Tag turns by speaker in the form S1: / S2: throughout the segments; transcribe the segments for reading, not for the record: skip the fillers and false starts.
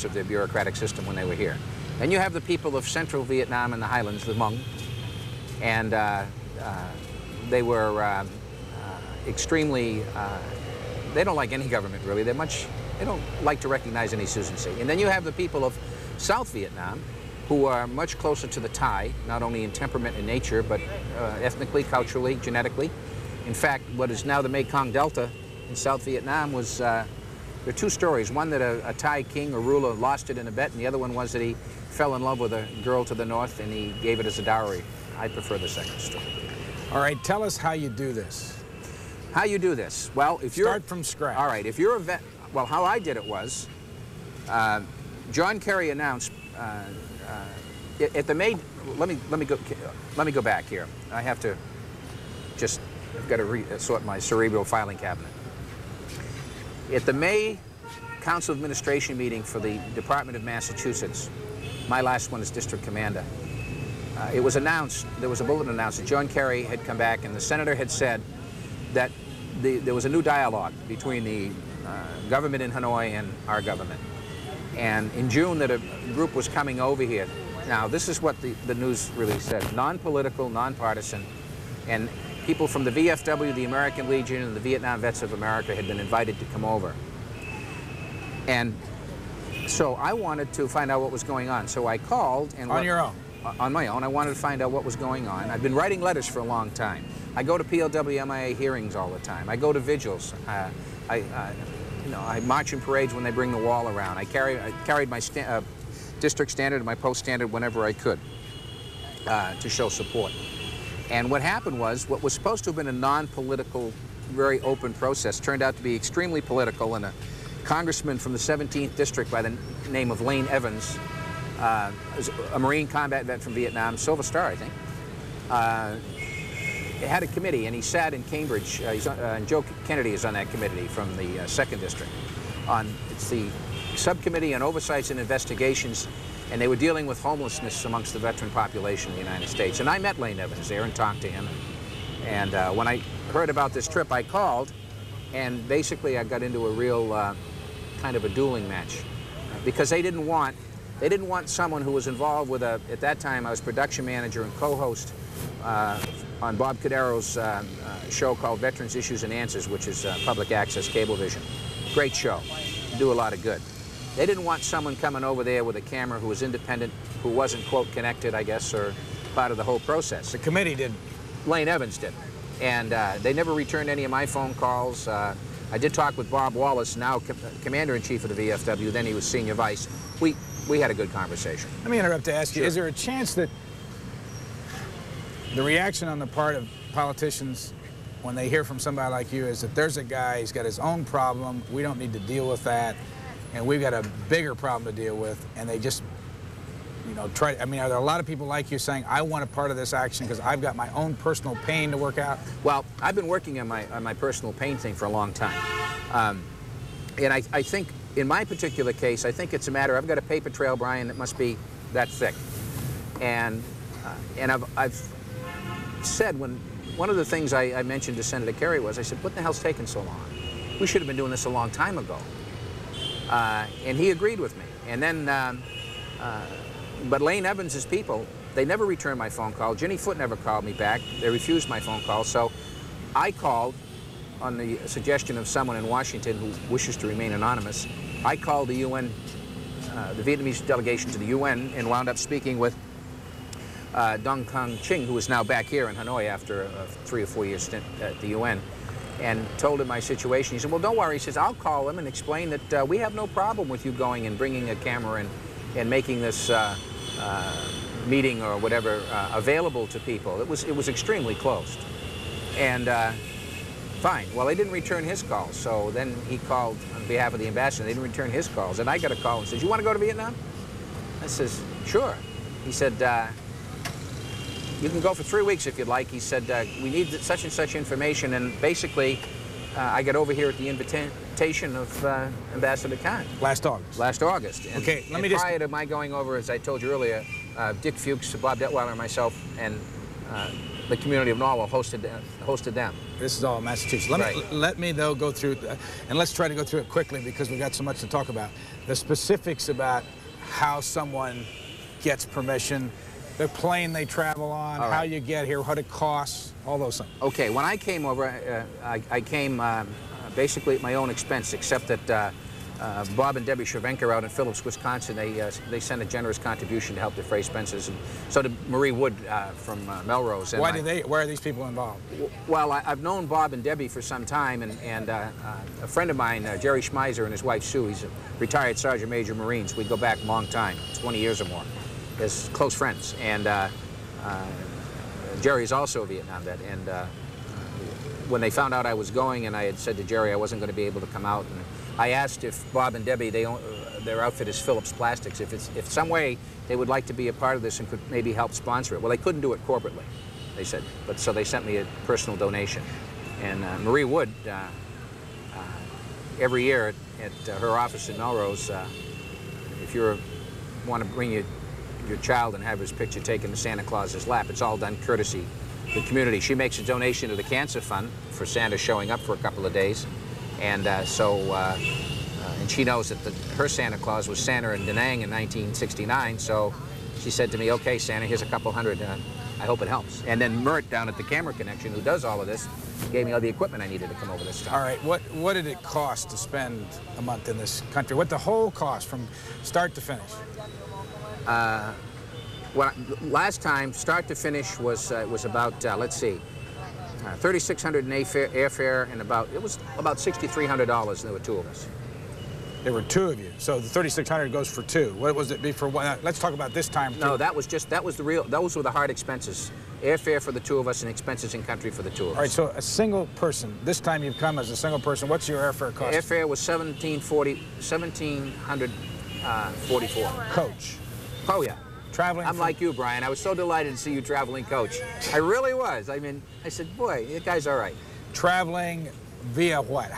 S1: of their bureaucratic system when they were here. Then you have the people of central Vietnam and the highlands, the Hmong, and they were extremely, they don't like any government really. They don't like to recognize any suzerainty. And then you have the people of South Vietnam, who are much closer to the Thai, not only in temperament and nature, but ethnically, culturally, genetically. In fact, what is now the Mekong Delta in South Vietnam was, there are two stories. One that a Thai king or ruler lost it in a bet, and the other one was that he fell in love with a girl to the north and he gave it as a dowry. I prefer the second story.
S2: All right, tell us how you do this.
S1: How you do this? Well, if you're...
S2: Start from scratch.
S1: All right, if you're a vet... Well, how I did it was, John Kerry announced at the May... Let me go back here. I have to just... I've got to sort my cerebral filing cabinet. At the May Council of Administration meeting for the Department of Massachusetts, my last one as district commander, it was announced, there was a bulletin announced that John Kerry had come back and the senator had said that there was a new dialogue between the government in Hanoi and our government. And in June that a group was coming over here. Now this is what the news release said: non-political, non-partisan, and people from the VFW, the American Legion, and the Vietnam Vets of America had been invited to come over. And so I wanted to find out what was going on. So I called and...
S2: On your own?
S1: On my own. I wanted to find out what was going on. I've been writing letters for a long time. I go to PLW MIA hearings all the time. I go to vigils. You know, I march in parades when they bring the wall around. I carried my district standard and my post standard whenever I could to show support. And what happened was, what was supposed to have been a non-political, very open process turned out to be extremely political, and a congressman from the 17th district by the name of Lane Evans, a Marine combat vet from Vietnam, Silver Star, I think, had a committee, and he sat in Cambridge. And Joe Kennedy is on that committee from the 2nd district. It's the Subcommittee on Oversights and Investigations, and they were dealing with homelessness amongst the veteran population in the United States. And I met Lane Evans there and talked to him. And when I heard about this trip, I called, and basically I got into a real kind of a dueling match, because they didn't want someone who was involved with at that time I was production manager and co-host on Bob Cadero's show called Veterans Issues and Answers, which is public access Cablevision. Great show, do a lot of good. They didn't want someone coming over there with a camera who was independent, who wasn't, quote, connected, I guess, or part of the whole process.
S2: The committee didn't.
S1: Lane Evans did. And they never returned any of my phone calls. I did talk with Bob Wallace, now Commander-in-Chief of the VFW, then he was Senior Vice. We had a good conversation.
S2: Let me interrupt to ask you,
S1: Sure.
S2: Is there a chance that the reaction on the part of politicians when they hear from somebody like you is that there's a guy, he's got his own problem, we don't need to deal with that, and we've got a bigger problem to deal with, and they just, you know, try, I mean, are there a lot of people like you saying, I want a part of this action because I've got my own personal pain to work out?
S1: Well, I've been working on my personal pain thing for a long time. And I think, in my particular case, I think it's a matter, I've got a paper trail, Brian, that must be that thick. And I've said, one of the things I mentioned to Senator Kerry was, I said, what the hell's taking so long? We should have been doing this a long time ago. And he agreed with me. And then, but Lane Evans' people, they never returned my phone call. Ginny Foote never called me back. They refused my phone call. So I called, on the suggestion of someone in Washington who wishes to remain anonymous, I called the UN, the Vietnamese delegation to the UN, and wound up speaking with Dong Kang Ching, who is now back here in Hanoi after a 3 or 4 year stint at the UN, and told him my situation. He said, well, don't worry. He says, I'll call him and explain that we have no problem with you going and bringing a camera and making this meeting or whatever available to people. It was extremely closed. And fine. Well, they didn't return his calls, so then he called on behalf of the ambassador. They didn't return his calls, and I got a call and says, you want to go to Vietnam? I says, sure. He said, you can go for 3 weeks if you'd like. He said, we need such and such information, and basically I got over here at the invitation of Ambassador Khan.
S2: Last August.
S1: Last August. And,
S2: okay, let me just...
S1: prior to my going over, as I told you earlier, Dick Fuchs, Bob Detweiler, and myself, and the community of Norwell hosted them.
S2: This is all Massachusetts. Let me though go through, and let's try to go through it quickly because we've got so much to talk about. The specifics about how someone gets permission, the plane they travel on, how you get here, what it costs, all those things.
S1: Okay, when I came over, I came basically at my own expense, except that Bob and Debbie Shervenker out in Phillips, Wisconsin, they sent a generous contribution to help defray expenses, and so did Marie Wood from Melrose. And
S2: why are these people involved?
S1: Well, I've known Bob and Debbie for some time, and a friend of mine, Jerry Schmeiser, and his wife Sue, he's a retired Sergeant Major Marines. We go back a long time, 20 years or more, as close friends. And Jerry is also a Vietnam vet, and when they found out I was going, and I had said to Jerry I wasn't going to be able to come out, and I asked if Bob and Debbie, their outfit is Phillips Plastics, if some way they would like to be a part of this and could maybe help sponsor it. Well, they couldn't do it corporately, they said, but so they sent me a personal donation. And Marie Wood, every year at her office in Melrose, if you want to bring your child and have his picture taken to Santa Claus's lap, it's all done courtesy the community. She makes a donation to the Cancer Fund for Santa showing up for a couple of days. And and she knows that her Santa Claus was Santa in Da Nang in 1969, so she said to me, okay, Santa, here's a couple hundred, I hope it helps. And then Mert down at the Camera Connection, who does all of this, gave me all the equipment I needed to come over this time.
S2: All right, what did it cost to spend a month in this country? What the whole cost from start to finish?
S1: Well, last time, start to finish, was about, let's see, $3,600 in airfare, and it was about $6,300, and there were two of us.
S2: There were two of you, so the $3,600 goes for two. What was it be for one? Let's talk about this time.
S1: No, those were the hard expenses. Airfare for the two of us and expenses in country for the two of us.
S2: All right, so a single person, this time you've come as a single person, what's your airfare cost?
S1: Airfare was $1,744.
S2: Coach.
S1: Oh, yeah.
S2: Traveling.
S1: I'm like you, Brian. I was so delighted to see you traveling coach. I really was. I mean, I said, boy, that guy's all right.
S2: Traveling via what?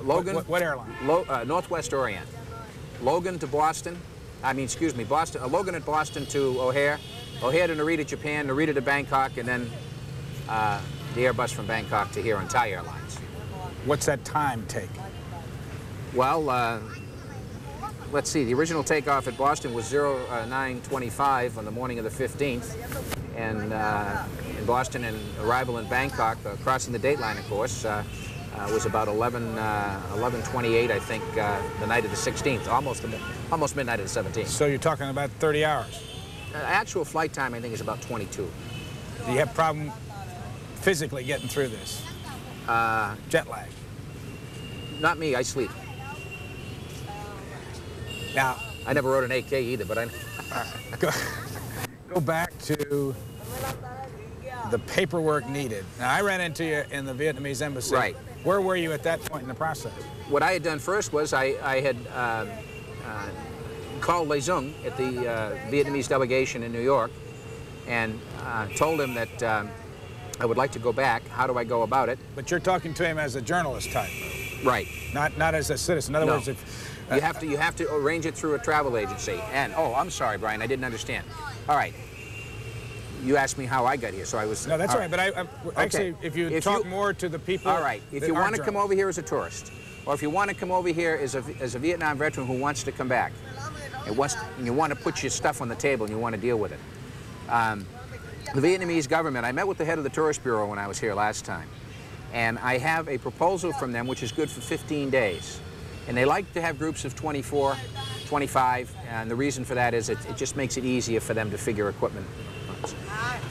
S1: Logan.
S2: What airline?
S1: Northwest Orient. Logan to Boston. Boston. Logan at Boston to O'Hare. O'Hare to Narita, Japan. Narita to Bangkok, and then the Airbus from Bangkok to here on Thai Airlines.
S2: What's that time take?
S1: Well, let's see, the original takeoff at Boston was 09:25 on the morning of the 15th, and in Boston, and arrival in Bangkok, crossing the date line, of course, was about 11:28, I think, the night of the 16th, almost midnight of the 17th.
S2: So you're talking about 30 hours?
S1: Actual flight time, I think, is about 22.
S2: Do you have a problem physically getting through this? Jet lag?
S1: Not me, I sleep.
S2: Now,
S1: I never rode an 8K either, but I...
S2: Go back to the paperwork needed. Now, I ran into you in the Vietnamese embassy.
S1: Right.
S2: Where were you at that point in the process?
S1: What I had done first was I had called Lê Dung at the Vietnamese delegation in New York and told him that I would like to go back. How do I go about it?
S2: But you're talking to him as a journalist type.
S1: Right.
S2: Not as a citizen. In other words, if...
S1: You have to arrange it through a travel agency. And, oh, I'm sorry, Brian, I didn't understand. All right. You asked me how I got here, so I was...
S2: No, that's all right, but actually, if you talk more to the people...
S1: All right, if you want to come over here as a tourist, or if you want to come over here as a Vietnam veteran who wants to come back, and you want to put your stuff on the table and you want to deal with it. The Vietnamese government, I met with the head of the Tourist Bureau when I was here last time, and I have a proposal from them which is good for 15 days. And they like to have groups of 24, 25, and the reason for that is it just makes it easier for them to figure equipment.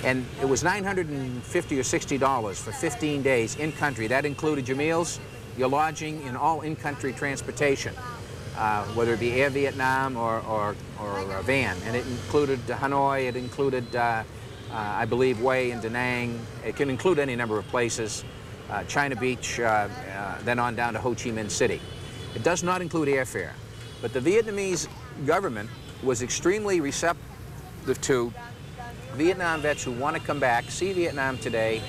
S1: And it was $950 or $60 for 15 days in country. That included your meals, your lodging, and all in-country transportation, whether it be Air Vietnam or van. And it included Hanoi, it included, I believe, Hue and Da Nang. It can include any number of places, China Beach, then on down to Ho Chi Minh City. It does not include airfare, but the Vietnamese government was extremely receptive to Vietnam vets who want to come back, see Vietnam today,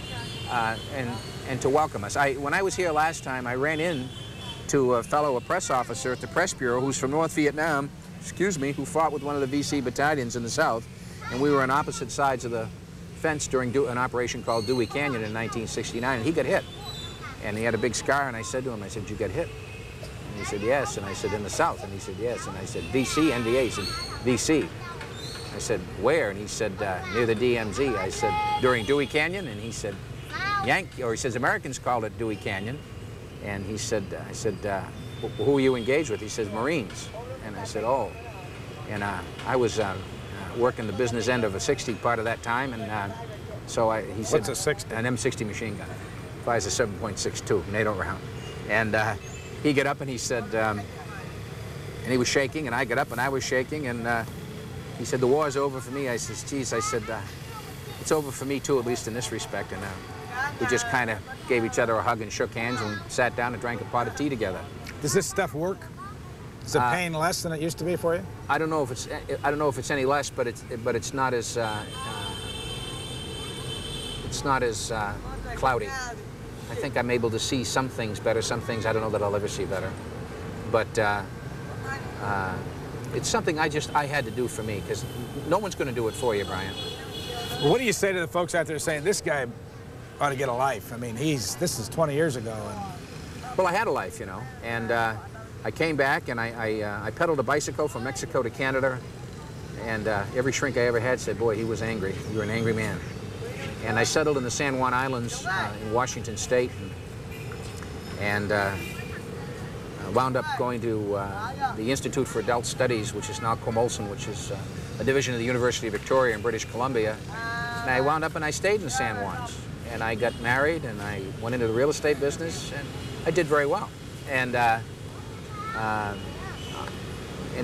S1: and to welcome us. When I was here last time, I ran into a press officer at the Press Bureau who's from North Vietnam, who fought with one of the VC battalions in the South, and we were on opposite sides of the fence during an operation called Dewey Canyon in 1969, and he got hit. And he had a big scar, and I said to him, I said, "Did you get hit?" And he said, "Yes." And I said, "In the South?" And he said, "Yes." And I said, "D.C., NDA?" He said, "D.C." I said, "Where?" And he said, "Near the DMZ." I said, "During Dewey Canyon?" And he said, he says, "Americans call it Dewey Canyon." And he said, I said, "Who were you engaged with?" He said, "Marines." And I said, "Oh." And I was working the business end of a 60 part of that time, and he said,
S2: "What's a 60?
S1: An M60 machine gun. Fires a 7.62 NATO round." And he got up and he said, and he was shaking, and I got up and I was shaking, and he said, "The war's over for me." I said, "Geez," I said, "it's over for me too, at least in this respect." And we just kind of gave each other a hug and shook hands and sat down and drank a pot of tea together.
S2: Does this stuff work? Is the pain less than it used to be for you?
S1: I don't know if it's any less, but it's not as cloudy. I think I'm able to see some things better. Some things I don't know that I'll ever see better. But it's something I had to do for me, because no one's going to do it for you, Brian.
S2: Well, what do you say to the folks out there saying this guy ought to get a life? I mean, this is 20 years ago. And...
S1: Well, I had a life, you know, and I came back and I pedaled a bicycle from Mexico to Canada, and every shrink I ever had said, "Boy, he was angry. You were an angry man." And I settled in the San Juan Islands in Washington State, and wound up going to the Institute for Adult Studies, which is now Comolson, which is a division of the University of Victoria in British Columbia. And I wound up and I stayed in San Juans. And I got married, and I went into the real estate business, and I did very well. And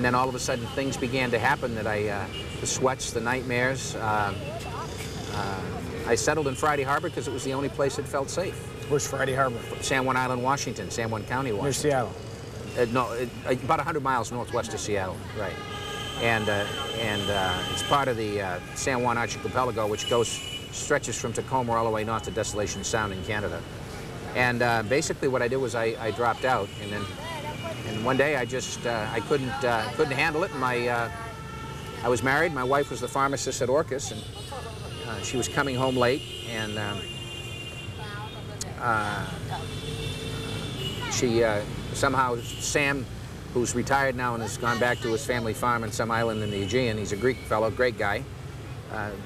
S1: then all of a sudden things began to happen that the sweats, the nightmares. I settled in Friday Harbor because it was the only place that felt safe.
S2: Where's Friday Harbor?
S1: San Juan Island, Washington, San Juan County, Washington.
S2: Near Seattle.
S1: No, about 100 miles northwest of Seattle, right. And it's part of the San Juan Archipelago, which stretches from Tacoma all the way north to Desolation Sound in Canada. And basically what I did was I dropped out, and one day I just I couldn't handle it. And I was married. My wife was the pharmacist at Orcus, and she was coming home late, and somehow Sam, who's retired now and has gone back to his family farm on some island in the Aegean, he's a Greek fellow, great guy.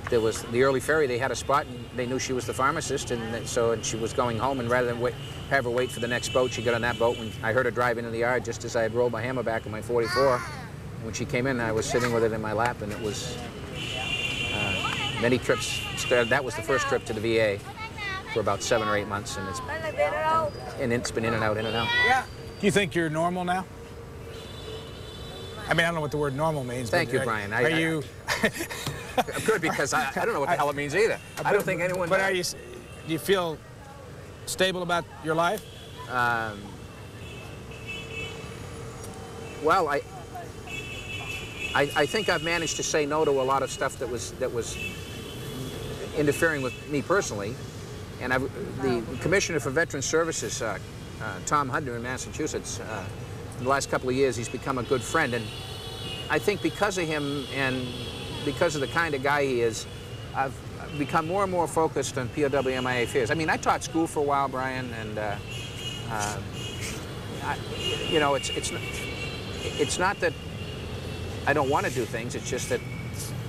S1: There was the early ferry, they had a spot, and they knew she was the pharmacist, and she was going home, and rather than have her wait for the next boat, she got on that boat. When I heard her drive into the yard just as I had rolled my hammer back in my 44. When she came in, I was sitting with it in my lap, and it was many trips. That was the first trip to the VA for about 7 or 8 months, and it's been in and out, in and out.
S2: Yeah. Do you think you're normal now? I mean, I don't know what the word normal means.
S1: Thank you, Brian.
S2: Are you?
S1: Good, because I don't know what the hell it means either. I don't think anyone
S2: But
S1: does.
S2: do you feel stable about your life?
S1: Well, I think I've managed to say no to a lot of stuff that was interfering with me personally. And the Commissioner for Veteran Services, Tom Hudner in Massachusetts, in the last couple of years, he's become a good friend. And I think because of him and because of the kind of guy he is, I've become more and more focused on POW MIA affairs. I mean, I taught school for a while, Brian, and you know, it's not that I don't want to do things. It's just that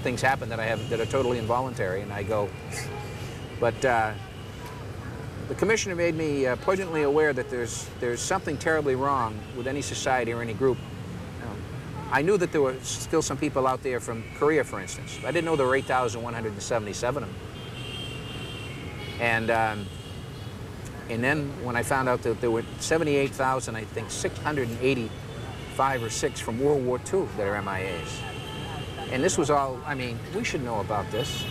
S1: things happen that that are totally involuntary, and I go. But the commissioner made me poignantly aware that there's something terribly wrong with any society or any group. I knew that there were still some people out there from Korea, for instance. I didn't know there were 8,177 of them. And then when I found out that there were 78,000, I think 685 or 6 from World War II that are MIAs. And this was all, I mean, we should know about this.